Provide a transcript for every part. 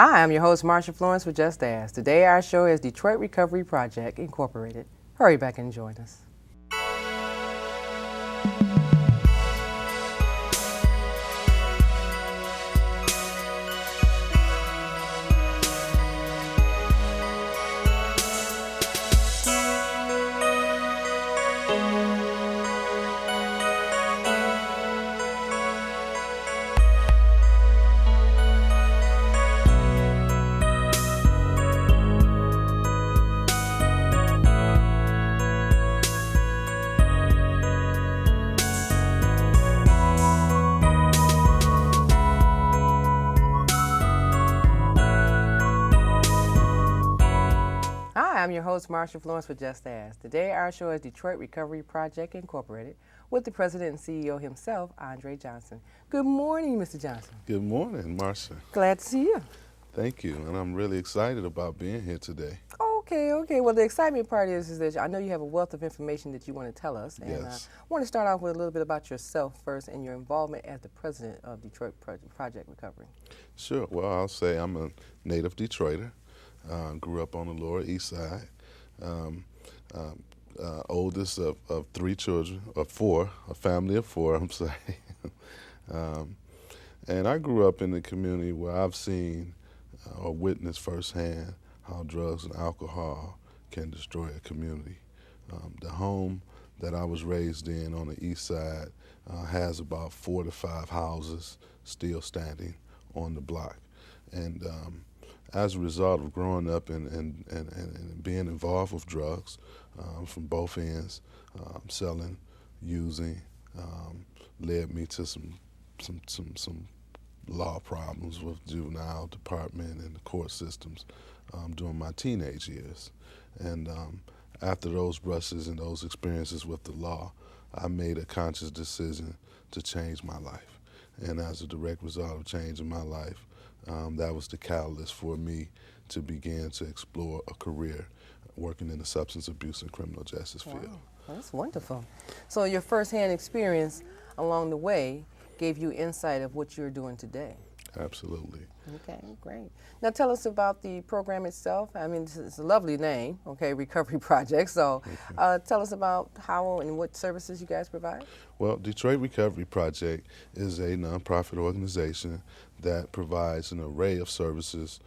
Hi, I'm your host, Marsha Florence with Just Ask. Today our show is Detroit Recovery Project Incorporated. Hurry back and join us. Hi, I'm your host, Marsha Florence with Just Ask. Today our show is Detroit Recovery Project Incorporated with the president and CEO himself, Andre Johnson. Good morning, Mr. Johnson. Good morning, Marsha. Glad to see you. Thank you, and I'm really excited about being here today. Okay. Well, the excitement part is that I know you have a wealth of information that you want to tell us. And Yes. I want to start off with a little bit about yourself first and your involvement as the president of Detroit Project Recovery. Sure. Well, I'll say I'm a native Detroiter. Grew up on the Lower East Side. Oldest of three children, of four, a family of four, I'm saying. And I grew up in a community where I've seen or witnessed firsthand how drugs and alcohol can destroy a community. The home that I was raised in on the east side has about 4 to 5 houses still standing on the block. And as a result of growing up and being involved with drugs from both ends, selling, using, led me to some law problems with juvenile department and the court systems during my teenage years. And after those brushes and those experiences with the law, I made a conscious decision to change my life. And as a direct result of changing my life, that was the catalyst for me to begin to explore a career working in the substance abuse and criminal justice field. Wow, that's wonderful. So your firsthand experience along the way gave you insight of what you're doing today. Absolutely. Okay, great. Now tell us about the program itself. I mean, it's a lovely name, okay, Recovery Project. So tell us about how and what services you guys provide. Well, Detroit Recovery Project is a nonprofit organization that provides an array of services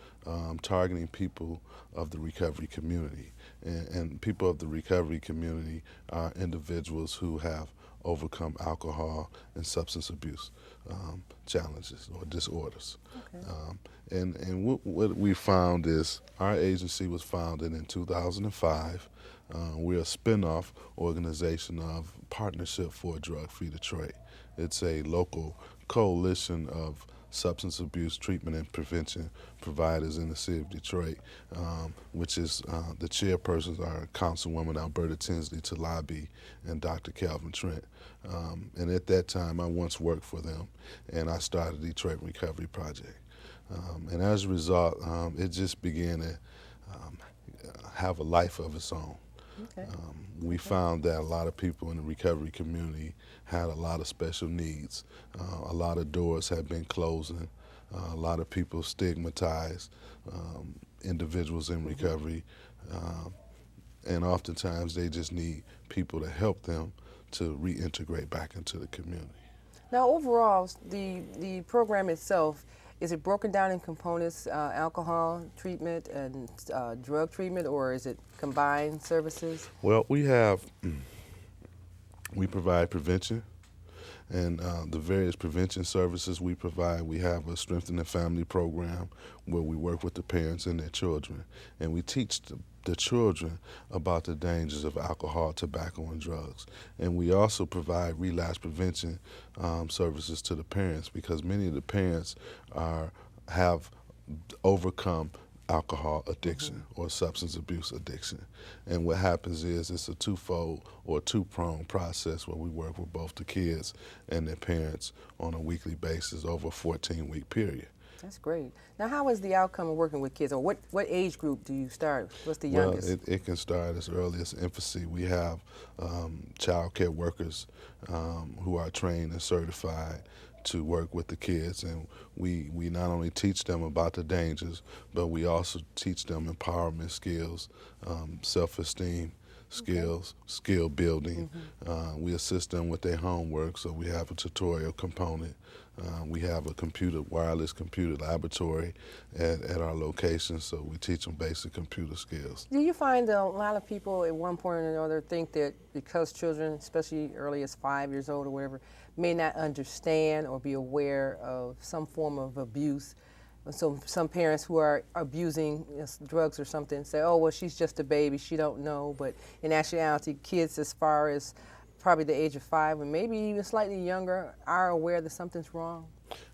targeting people of the recovery community. And people of the recovery community are individuals who have overcome alcohol and substance abuse challenges or disorders. Okay. And what we found is our agency was founded in 2005. We're a spin-off organization of Partnership for a Drug-Free Detroit. It's a local coalition of substance abuse treatment and prevention providers in the city of Detroit, which is the chairpersons are Councilwoman Alberta Tinsley Talabi and Dr. Calvin Trent. And at that time, I once worked for them, and I started Detroit Recovery Project. And as a result, it just began to have a life of its own. Okay. We found that a lot of people in the recovery community had a lot of special needs. A lot of doors had been closing. A lot of people stigmatized individuals in recovery. And oftentimes they just need people to help them to reintegrate back into the community. Now overall, the program itself, is it broken down in components, alcohol treatment and drug treatment, or is it combined services? Well, we provide prevention, and the various prevention services we provide. We have a Strengthening Family program where we work with the parents and their children, and we teach the children about the dangers of alcohol, tobacco, and drugs. And we also provide relapse prevention services to the parents, because many of the parents have overcome alcohol addiction or substance abuse addiction. And what happens is it's a twofold or two-pronged process where we work with both the kids and their parents on a weekly basis over a 14-week period. That's great. Now, how is the outcome of working with kids, or what age group do you start? What's the youngest? Well, it can start as early as infancy. We have child care workers who are trained and certified to work with the kids, and we not only teach them about the dangers, but we also teach them empowerment skills, self-esteem skills, skill building. We assist them with their homework, so we have a tutorial component. We have a wireless computer laboratory at our location, so we teach them basic computer skills. Do you find that a lot of people at one point or another think that because children, especially early as 5 years old or whatever, may not understand or be aware of some form of abuse? So some parents who are abusing drugs or something say, oh, well, she's just a baby, she don't know. But in actuality, kids as far as probably the age of 5 and maybe even slightly younger are aware that something's wrong?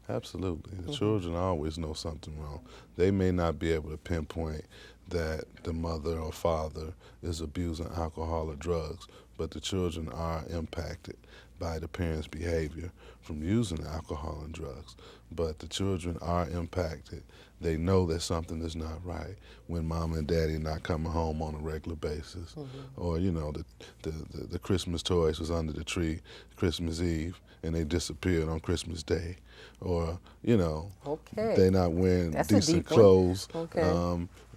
Absolutely. The children always know something wrong. They may not be able to pinpoint that the mother or father is abusing alcohol or drugs, but the children are impacted by the parents' behavior from using alcohol and drugs. But the children are impacted. They know that something is not right when mom and daddy are not coming home on a regular basis. Or, you know, the Christmas toys was under the tree Christmas Eve and they disappeared on Christmas Day. Or, you know, they're not wearing decent clothes,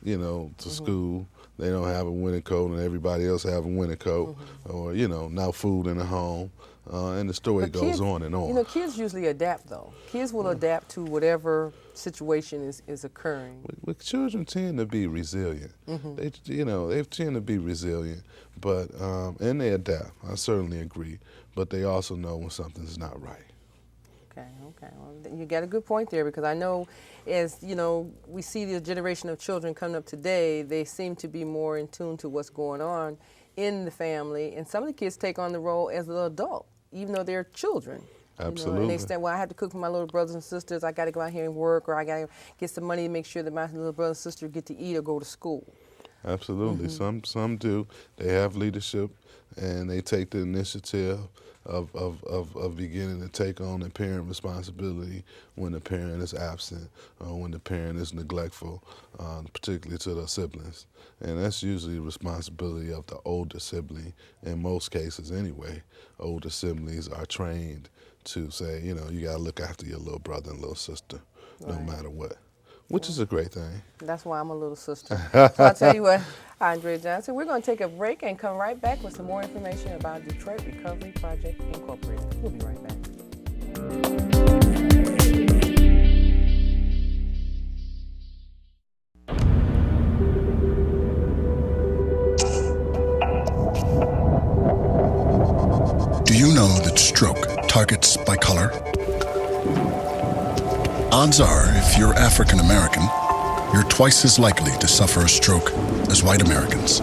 you know, to school. They don't have a winter coat and everybody else have a winter coat. Or, you know, no food in the home. And the story goes on and on. You know, kids usually adapt, though. Kids will adapt to whatever situation is occurring. With children tend to be resilient. They tend to be resilient, but and they adapt. I certainly agree, but they also know when something's not right. Okay. Well, you got a good point there, because I know, as you know, we see the generation of children coming up today. They seem to be more in tune to what's going on in the family, and some of the kids take on the role as an adult, even though they're children. Absolutely. You know, and they say, well, I have to cook for my little brothers and sisters. I got to go out here and work, or I got to get some money to make sure that my little brother and sister get to eat or go to school. Absolutely. Some do. They have leadership, and they take the initiative of beginning to take on the parent responsibility when the parent is absent or when the parent is neglectful, particularly to their siblings. And that's usually the responsibility of the older sibling, in most cases anyway. Older siblings are trained to say, you know, you got to look after your little brother and little sister, no matter what, which is a great thing. That's why I'm a little sister. So I'll tell you what, Andre Johnson, we're going to take a break and come right back with some more information about Detroit Recovery Project Incorporated. We'll be right back. Do you know that stroke targets by color? Odds are, if you're African American, you're twice as likely to suffer a stroke as white Americans.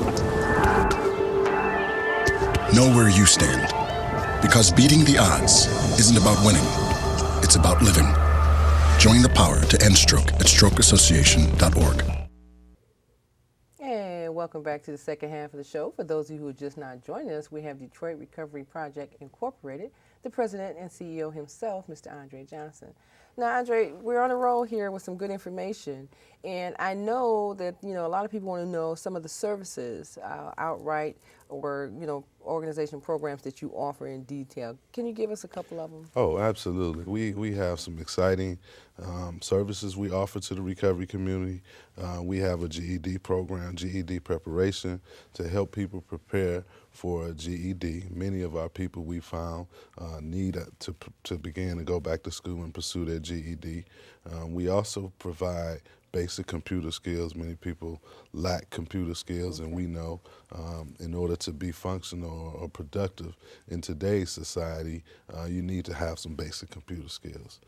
Know where you stand, because beating the odds isn't about winning, it's about living. Join the power to end stroke at strokeassociation.org. Welcome back to the second half of the show. For those of you who are just not joining us, we have Detroit Recovery Project Incorporated, the president and CEO himself, Mr. Andre Johnson. Now, Andre, we're on a roll here with some good information, and I know that, you know, a lot of people want to know some of the services outright or, you know, organization programs that you offer in detail. Can you give us a couple of them? Oh, absolutely. We have some exciting services we offer to the recovery community. We have a GED program, GED preparation, to help people prepare for a GED. Many of our people we found need to begin to go back to school and pursue their GED. We also provide basic computer skills. Many people lack computer skills, and we know in order to be functional or productive in today's society, you need to have some basic computer skills.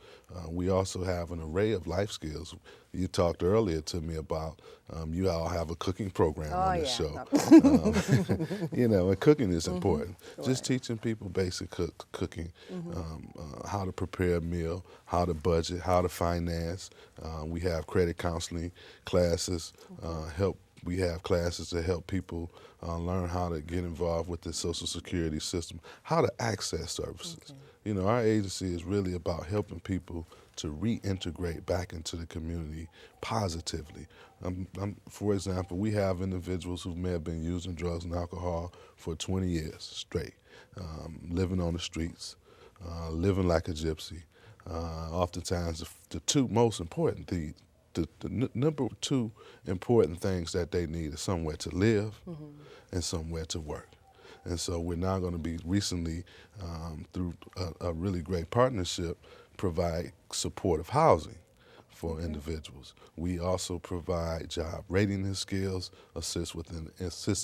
We also have an array of life skills. You talked earlier to me about you all have a cooking program on this show. You know, and cooking is important. Just teaching people basic cooking, how to prepare a meal, how to budget, how to finance. We have credit counseling classes. We have classes to help people learn how to get involved with the Social Security system, how to access services. You know, our agency is really about helping people to reintegrate back into the community positively. For example, we have individuals who may have been using drugs and alcohol for 20 years straight, living on the streets, living like a gypsy, Oftentimes, the two most important things, number two important things that they need is somewhere to live and somewhere to work. And so we're now going to be recently, through a really great partnership, provide supportive housing for individuals. We also provide job readiness skills, assist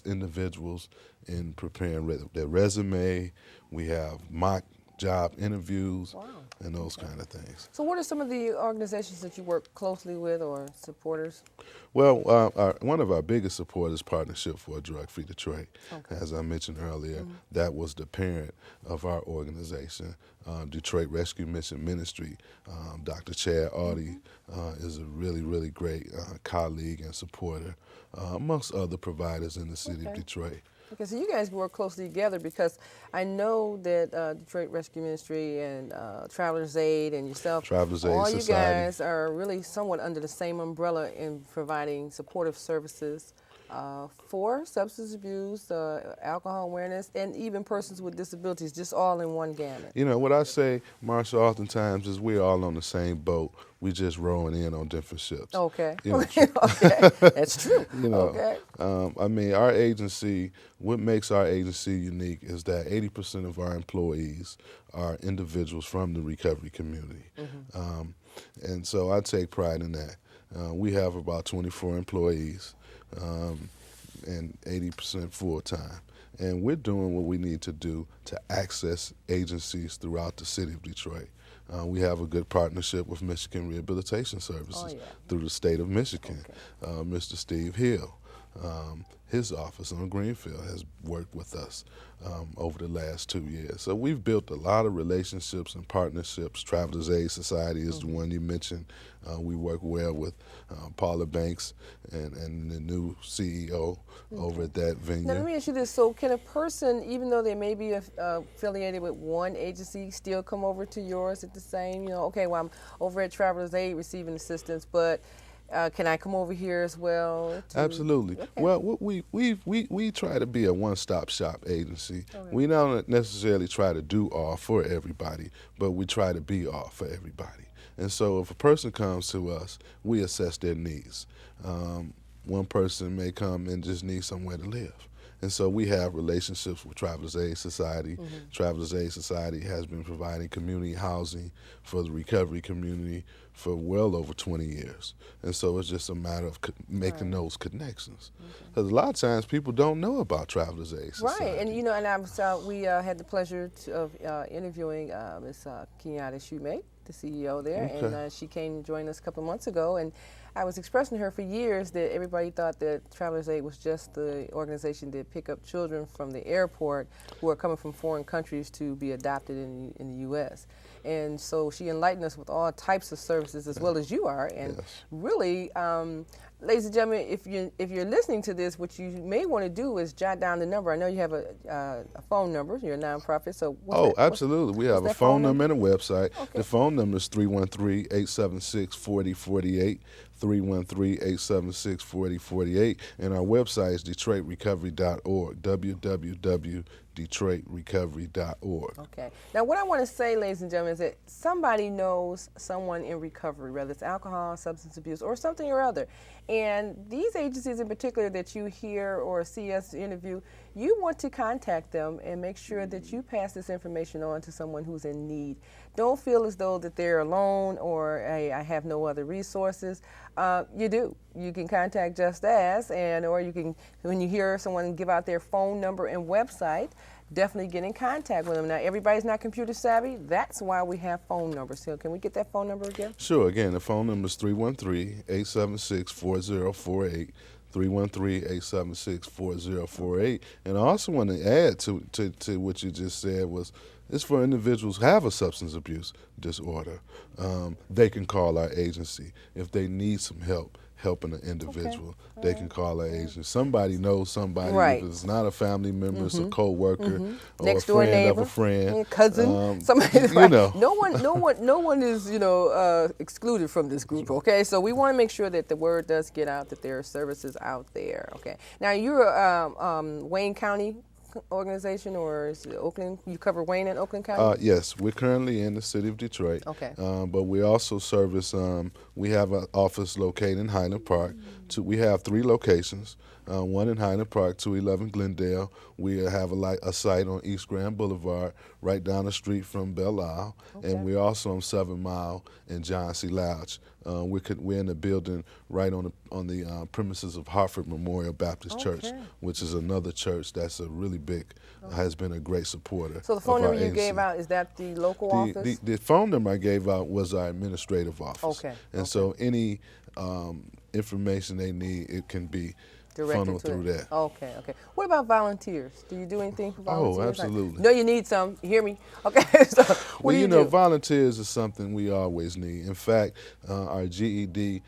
individuals in preparing their resume. We have mock job interviews and those kind of things. So what are some of the organizations that you work closely with or supporters? Well, one of our biggest supporters is Partnership for a Drug-Free Detroit. As I mentioned earlier, that was the parent of our organization, Detroit Rescue Mission Ministry. Dr. Chad Audie is a really, really great colleague and supporter, amongst other providers in the city of Detroit. Okay, so you guys work closely together because I know that Detroit Rescue Ministry and Travelers Aid and yourself, all you guys are really somewhat under the same umbrella in providing supportive services for substance abuse, alcohol awareness, and even persons with disabilities, just all in one gamut. You know, what I say, Marsha, oftentimes is we're all on the same boat. We just rowing in on different ships. Okay. You know, Okay, that's true. You know, okay. I mean, our agency, what makes our agency unique is that 80% of our employees are individuals from the recovery community. And so I take pride in that. We have about 24 employees and 80% full-time. And we're doing what we need to do to access agencies throughout the city of Detroit. We have a good partnership with Michigan Rehabilitation Services through the state of Michigan. Mr. Steve Hill, his office on Greenfield, has worked with us over the last 2 years. So we've built a lot of relationships and partnerships. Travelers Aid Society is the one you mentioned. We work well with Paula Banks and the new CEO over at that venue. Now, let me ask you this. So can a person, even though they may be affiliated with one agency, still come over to yours at the same, you know, okay, well, I'm over at Travelers Aid receiving assistance, but can I come over here as well? Absolutely. Okay. Well, we try to be a one-stop shop agency. We don't necessarily try to do all for everybody, but we try to be all for everybody. And so if a person comes to us, we assess their needs. One person may come and just need somewhere to live. And so we have relationships with Travelers Aid Society. Travelers Aid Society has been providing community housing for the recovery community for well over 20 years. And so it's just a matter of making those connections. Because a lot of times people don't know about Travelers Aid Society. Right, and you know, and we had the pleasure of interviewing Ms. Kenyatta Shumate, the CEO there, and she came to join us a couple of months ago, and I was expressing to her for years that everybody thought that Travelers Aid was just the organization that pick up children from the airport who are coming from foreign countries to be adopted in the U.S. And so she enlightened us with all types of services as well as you are, and really, ladies and gentlemen, if you're listening to this, what you may want to do is jot down the number. I know you have a phone number. You're a nonprofit, so absolutely. We have a phone number and a website. The phone number is 313-876-4048. 313-876-4048, and our website is DetroitRecovery.org, www.DetroitRecovery.org. Okay. Now, what I want to say, ladies and gentlemen, is that somebody knows someone in recovery, whether it's alcohol, substance abuse, or something or other. And these agencies in particular that you hear or see us interview, you want to contact them and make sure that you pass this information on to someone who's in need. Don't feel as though that they're alone or, hey, I have no other resources. You do. You can contact Just Ask, or you can, when you hear someone give out their phone number and website, definitely get in contact with them. Now, everybody's not computer savvy. That's why we have phone numbers. So can we get that phone number again? Sure. Again, the phone number is 313-876-4048. 313-876-4048. And I also want to add to what you just said was, it's for individuals who have a substance abuse disorder. They can call our agency if they need some help helping an individual. They can call our agency. Somebody knows somebody. If it's not a family member, it's a co-worker or next a door friend neighbor, of a friend, cousin. Somebody, you know. No one is excluded from this group. Okay, so we want to make sure that the word does get out that there are services out there. Okay, now you're Wayne County organization, or is it Oakland? You cover Wayne and Oakland County? Yes, we're currently in the city of Detroit. Okay. But we also service, we have an office located in Highland Park. We have 3 locations, one in Highland Park, 211 Glendale. We have a site on East Grand Boulevard, right down the street from Belle Isle. Okay. And we're also on 7 Mile in John C. Lodge. We're in the building right on the premises of Hartford Memorial Baptist Church, Okay. which is another church that's a really big, has been a great supporter. So the phone of our number you agency. gave out, is that the local office? The phone number I gave out was our administrative office. Okay, And so any information they need, it can be funneled through that. Okay, okay. What about volunteers? Do you do anything for volunteers? Oh, absolutely. No, you need some. You hear me? Okay. So what Well, do you know, do? volunteers is something we always need. In fact, our GED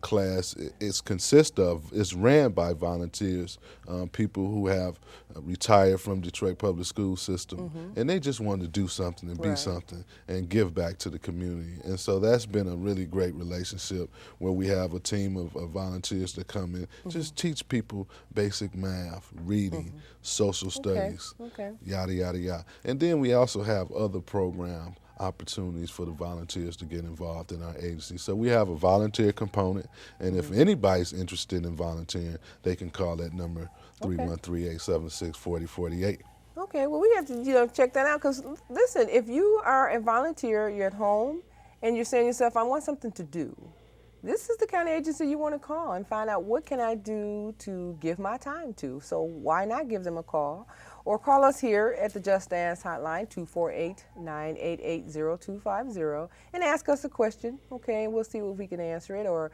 class it's ran by volunteers, people who have retired from Detroit public school system, and they just want to do something and be Right. something and give back to the community. And so that's been a really great relationship where we have a team of volunteers that come in, just teach people basic math, reading, social studies, okay. yada, yada, yada. And then we also have other program opportunities for the volunteers to get involved in our agency. So we have a volunteer component, and if anybody's interested in volunteering, they can call that number 313-876-4048. Okay, well, we have to check that out, because listen, if you are a volunteer, you're at home, and you're saying to yourself, I want something to do, this is the kind of agency you want to call and find out, what can I do to give my time to? So why not give them a call? Or call us here at the Just Dance hotline, 248-988-0250, and ask us a question, okay? And we'll see if we can answer it, or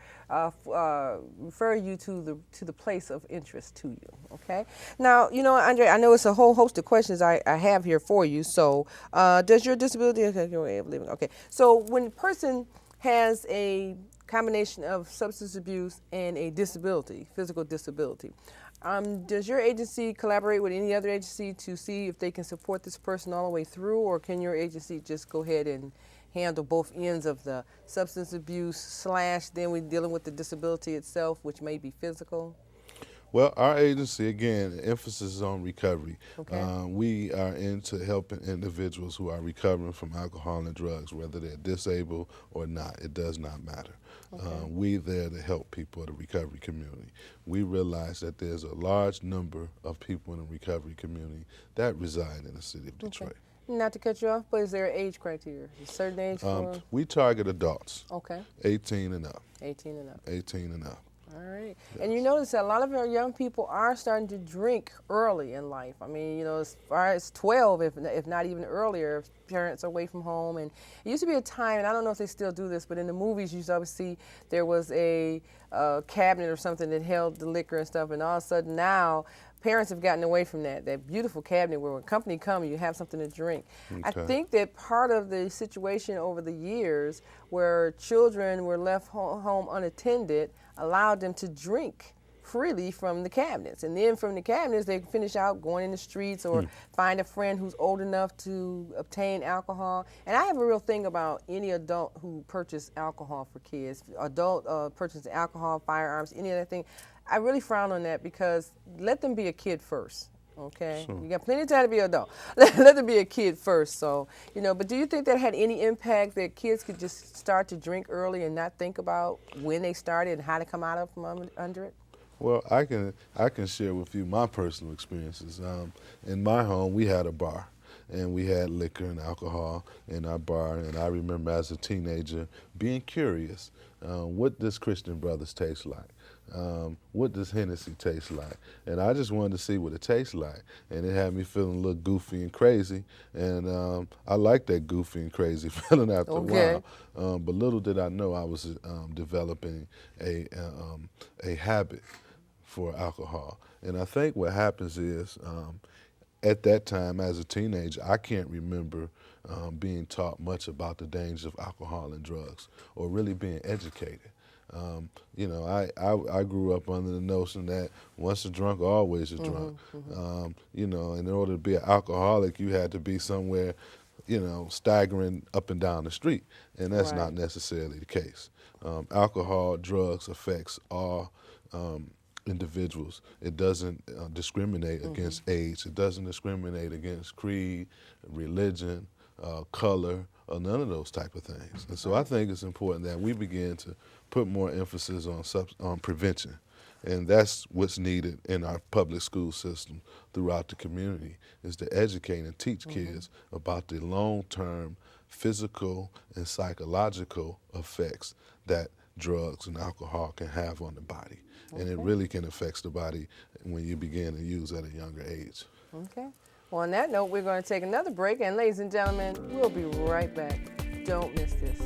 refer you to the place of interest to you, okay? Now, you know, Andre, I know it's a whole host of questions I have here for you. So does your disability, okay, so when a person has a combination of substance abuse and a disability, physical disability, does your agency collaborate with any other agency to see if they can support this person all the way through, or can your agency just go ahead and handle both ends of the substance abuse / then we're dealing with the disability itself, which may be physical? Well, our agency, again, emphasis is on recovery. Okay. We are into helping individuals who are recovering from alcohol and drugs, whether they're disabled or not. It does not matter. Okay. We're there to help people in the recovery community. We realize that there's a large number of people in the recovery community that reside in the city of Detroit. Not to cut you off, but is there an age criteria? A certain age for? We target adults, Okay, 18 and up, 18 and up. 18 and up. All right. And you notice that a lot of our young people are starting to drink early in life. I mean, you know, as far as 12, if not even earlier, if parents are away from home. And it used to be a time, and I don't know if they still do this, but in the movies you used to always see there was a cabinet or something that held the liquor and stuff, and all of a sudden now parents have gotten away from that beautiful cabinet where when company comes, you have something to drink. I Okay. think that part of the situation over the years where children were left home unattended allowed them to drink freely from the cabinets. And then from the cabinets, they finish out going in the streets or find a friend who's old enough to obtain alcohol. And I have a real thing about any adult who purchase alcohol for kids, adult purchase alcohol, firearms, any other thing. I really frown on that, because let them be a kid first. Okay, Sure. You got plenty of time to be an adult. Let them be a kid first. So, you know, but do you think that had any impact, that kids could just start to drink early and not think about when they started and how to come out of from under it? Well, I can share with you my personal experiences. In my home, we had a bar, and we had liquor and alcohol in our bar. And I remember as a teenager being curious, what does Christian Brothers taste like? What does Hennessy taste like? And I just wanted to see what it tastes like. And it had me feeling a little goofy and crazy. And I liked that goofy and crazy feeling after a while. But little did I know I was developing a habit for alcohol. And I think what happens is, at that time as a teenager, I can't remember being taught much about the dangers of alcohol and drugs, or really being educated. You know, I grew up under the notion that once a drunk, always a drunk. You know, in order to be an alcoholic, you had to be somewhere, you know, staggering up and down the street, and that's not necessarily the case. Alcohol, drugs affects all individuals. It doesn't discriminate against age. It doesn't discriminate against creed, religion, color, or none of those type of things. And so I think it's important that we begin to put more emphasis on prevention. And that's what's needed in our public school system throughout the community, is to educate and teach kids about the long-term physical and psychological effects that drugs and alcohol can have on the body. And it really can affect the body when you begin to use at a younger age. Okay. Well, on that note, we're going to take another break. And ladies and gentlemen, we'll be right back. Don't miss this.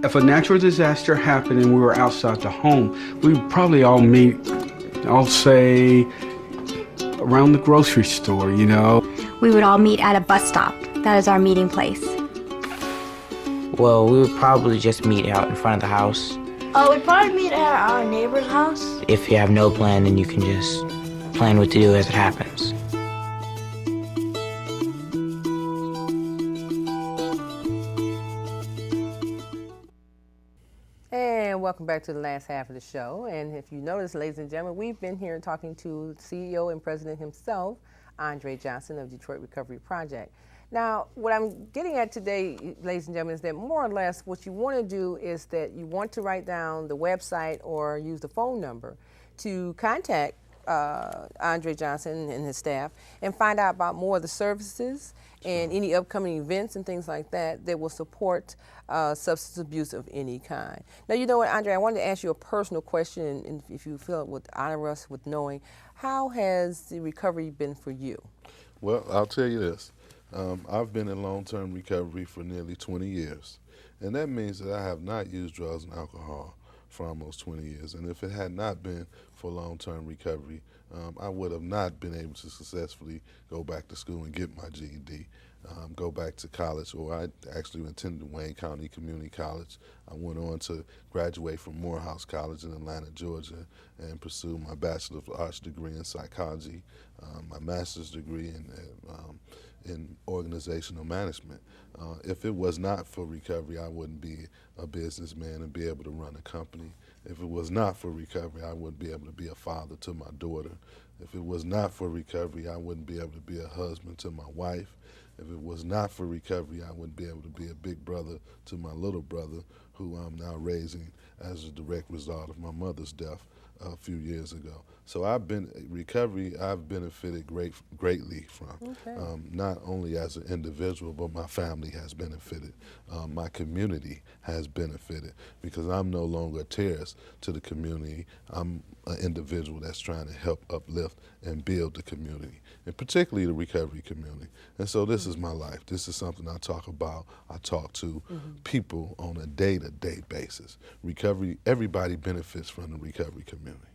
If a natural disaster happened and we were outside the home, we would probably all meet, I'll say, around the grocery store, you know. We would all meet at a bus stop. That is our meeting place. Well, we would probably just meet out in front of the house. We'd probably meet at our neighbor's house. If you have no plan, then you can just plan what to do as it happens. And welcome back to the last half of the show. And if you notice, ladies and gentlemen, we've been here talking to CEO and president himself, Andre Johnson of Detroit Recovery Project. Now, what I'm getting at today, ladies and gentlemen, is that more or less what you want to do is that you want to write down the website or use the phone number to contact Andre Johnson and his staff and find out about more of the services and any upcoming events and things like that that will support substance abuse of any kind. Now, you know what, Andre, I wanted to ask you a personal question, and if you feel it would honor us with knowing, how has the recovery been for you? Well, I'll tell you this. I've been in long-term recovery for nearly 20 years, and that means that I have not used drugs and alcohol for almost 20 years. And if it had not been for long-term recovery, I would have not been able to successfully go back to school and get my GED, go back to college, or I actually attended Wayne County Community College. I went on to graduate from Morehouse College in Atlanta, Georgia, and pursue my Bachelor of Arts degree in psychology, my master's degree in organizational management. If it was not for recovery, I wouldn't be a businessman and be able to run a company. If it was not for recovery, I wouldn't be able to be a father to my daughter. If it was not for recovery, I wouldn't be able to be a husband to my wife. If it was not for recovery, I wouldn't be able to be a big brother to my little brother, who I'm now raising as a direct result of my mother's death a few years ago. So I've benefited greatly from, not only as an individual, but my family has benefited. My community has benefited, because I'm no longer a terrorist to the community. I'm an individual that's trying to help uplift and build the community, and particularly the recovery community. And so this is my life. This is something I talk about. I talk to people on a day-to-day basis. Recovery, everybody benefits from the recovery community.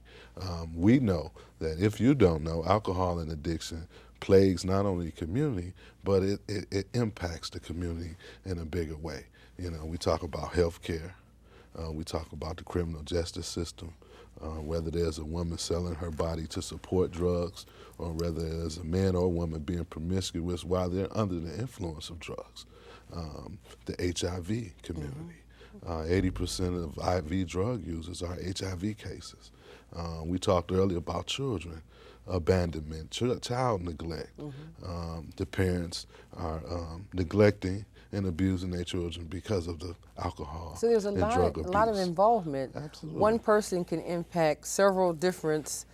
We know that, if you don't know, alcohol and addiction plagues not only the community, but it impacts the community in a bigger way. You know, we talk about health care, we talk about the criminal justice system, whether there's a woman selling her body to support drugs, or whether there's a man or a woman being promiscuous while they're under the influence of drugs. The HIV community. 80% of IV drug users are HIV cases. We talked earlier about children, abandonment, child neglect. The parents are neglecting and abusing their children because of the alcohol So there's a and lot, drug a abuse. lot of involvement. Absolutely. One person can impact several different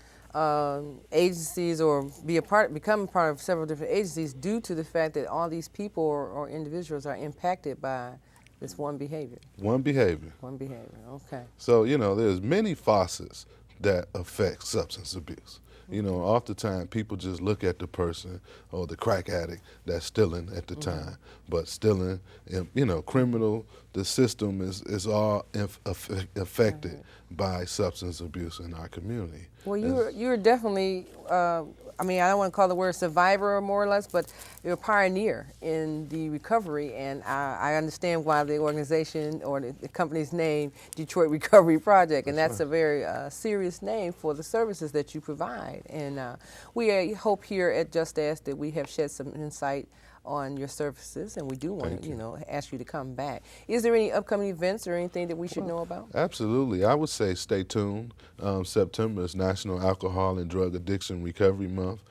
agencies, or become a part of several different agencies, due to the fact that all these people or individuals are impacted by this one behavior. One behavior. One behavior, okay. So, you know, there's many facets that affect substance abuse. You know, oftentimes people just look at the person or the crack addict that's stealing at the time, but stealing, you know, criminal, the system is all affected by substance abuse in our community. Well, you're definitely, I mean, I don't want to call the word survivor, more or less, but you're a pioneer in the recovery, and I understand why the organization or the company's name, Detroit Recovery Project, and that's a very serious name for the services that you provide. And we hope here at Just Ask that we have shed some insight on your services, and we do want Thank to, you. ask you to come back. Is there any upcoming events or anything that we should know about? Absolutely. I would say stay tuned. September is National Alcohol and Drug Addiction Recovery Month.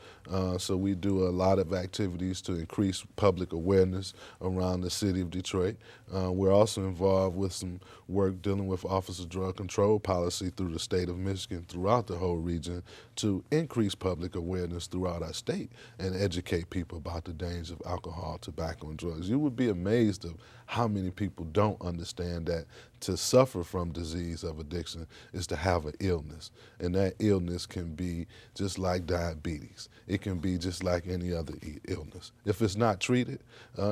So we do a lot of activities to increase public awareness around the city of Detroit. We're also involved with some work dealing with Office of Drug Control policy through the state of Michigan, throughout the whole region, to increase public awareness throughout our state and educate people about the dangers of alcohol, tobacco, and drugs. You would be amazed of how many people don't understand that to suffer from disease of addiction is to have an illness. And that illness can be just like diabetes. It can be just like any other illness. If it's not treated,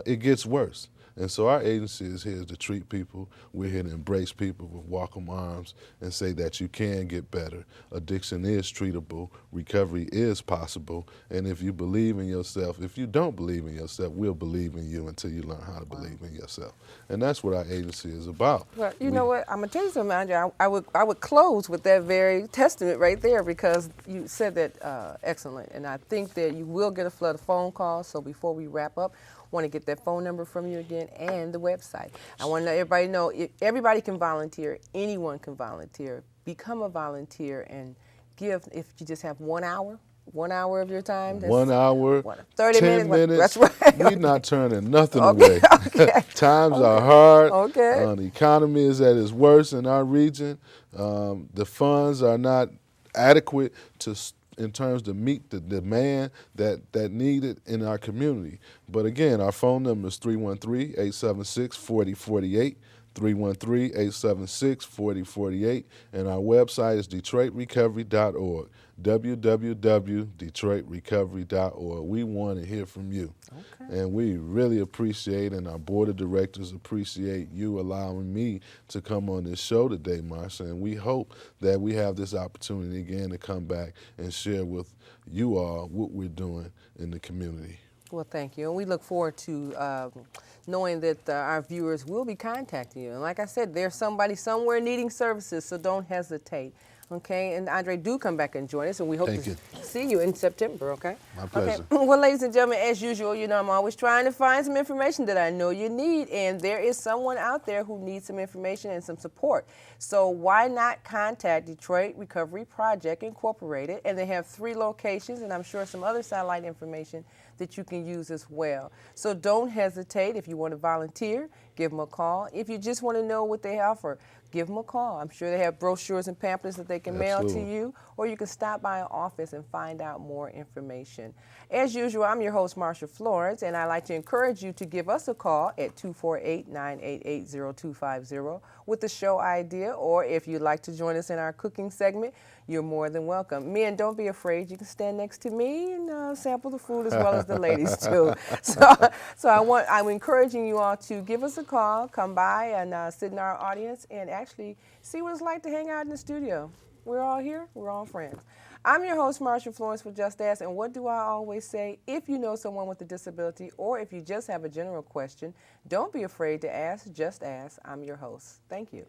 it gets worse. And so our agency is here to treat people. We're here to embrace people with welcome arms and say that you can get better. Addiction is treatable. Recovery is possible. And if you believe in yourself, if you don't believe in yourself, we'll believe in you until you learn how to believe in yourself. And that's what our agency is about. Well, you know what? I'm gonna tell you something, Andre. I would close with that very testament right there, because you said that excellent, and I think that you will get a flood of phone calls. So before we wrap up, want to get that phone number from you again and the website. I want to let everybody know everybody can volunteer. Anyone can volunteer. Become a volunteer and give. If you just have 1 hour. 1 hour of your time. That's 1 hour, 30 10 minutes. That's right. We're not turning nothing Okay, away. okay. Times are hard. Okay. The economy is at its worst in our region. The funds are not adequate in terms to meet the demand that needed in our community. But again, our phone number is 313-876-4048. 313-876-4048, and our website is DetroitRecovery.org, www.detroitrecovery.org. We want to hear from you. Okay. And we really appreciate, and our board of directors appreciate you allowing me to come on this show today, Marsha, and we hope that we have this opportunity again to come back and share with you all what we're doing in the community. Well, thank you. And we look forward to knowing that our viewers will be contacting you. And like I said, there's somebody somewhere needing services, so don't hesitate. Okay? And Andre, do come back and join us, and we hope to see you in September, okay? My pleasure. Okay. Well, ladies and gentlemen, as usual, I'm always trying to find some information that I know you need, and there is someone out there who needs some information and some support. So why not contact Detroit Recovery Project Incorporated? And they have 3 locations, and I'm sure some other satellite information that you can use as well. So don't hesitate. If you want to volunteer, give them a call. If you just want to know what they offer, give them a call. I'm sure they have brochures and pamphlets that they can mail to you, or you can stop by our office and find out more information. As usual, I'm your host, Marsha Florence, and I'd like to encourage you to give us a call at 248-988-0250 with a show idea, or if you'd like to join us in our cooking segment, you're more than welcome. Men, don't be afraid. You can stand next to me and sample the food as well as the ladies too. So I'm encouraging you all to give us a call, come by and sit in our audience and actually see what it's like to hang out in the studio. We're all here. We're all friends. I'm your host, Marsha Florence for Just Ask, and what do I always say? If you know someone with a disability, or if you just have a general question, don't be afraid to ask. Just ask. I'm your host. Thank you.